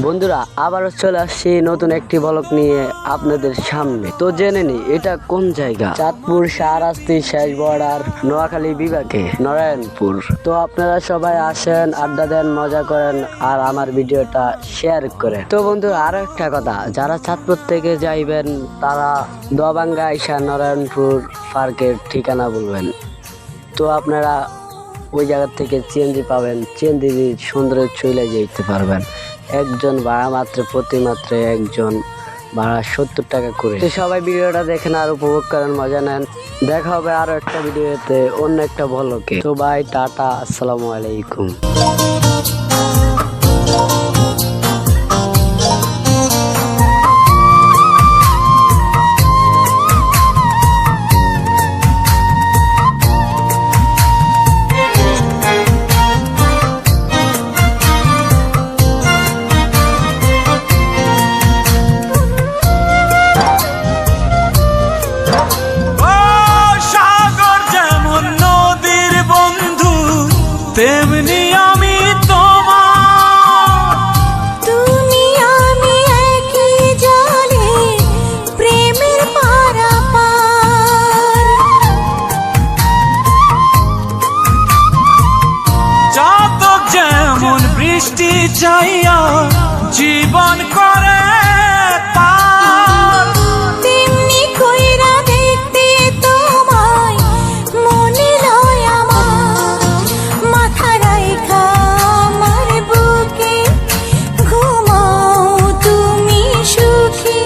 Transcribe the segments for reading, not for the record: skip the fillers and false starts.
বন্ধুরা আবারও চলে আসছি নতুন একটি ব্লগ নিয়ে আপনাদের সামনে। তো জেনে নি এটা কোন জায়গা, চাঁদপুর শাহরাস্তি শেষ বর্ডার নোয়াখালী বিভাগে নারায়ণপুর। তো আপনারা সবাই আসেন, আড্ডা দেন, মজা করেন আর আমার ভিডিওটা শেয়ার করেন। তো বন্ধুরা আরো একটা কথা, যারা চাঁদপুর থেকে যাইবেন তারা দোয়াবাঙ্গা আইসা নারায়ণপুর পার্কের ঠিকানা বলবেন। তো আপনারা ওই জায়গা থেকে সিএনজি পাবেন, সিএনজি সুন্দর চলে যেতে পারবেন। একজন ভাড়া মাত্র প্রতি মাত্রে একজন ভাড়া 70 টাকা করে। তো সবাই ভিডিওটা দেখেন আর উপভোগ করেন, মজা নেন। দেখা হবে আরো একটা ভিডিওতে অন্য একটা ব্লগে। তো বাই, টাটা, আসসালামু আলাইকুম। তেমনি আমি তোমার, তুমি আমি একই জলে প্রেমের পারাপার। চাতক যেমন বৃষ্টি চাইয়া জীবন করে পার, তেমনি কইরা দেখতে তোমায় মনে লয় আমার। মাথা রাইখা আমার বুকে ঘুমাও তুমি সুখী।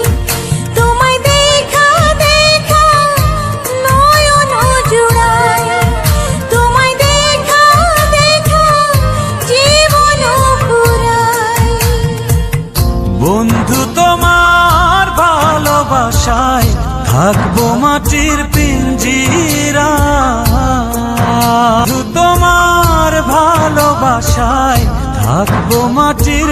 তোমায় দেখা দেখা নয়ন জুড়ায়, তোমায় দেখা দেখা জীবন পুরায়। বন্ধু তোমার ভালোবাসায় থাকবো মাটির পিঞ্জিরা। বন্ধু তোমার ভালোবাসায় থাকবো মাটির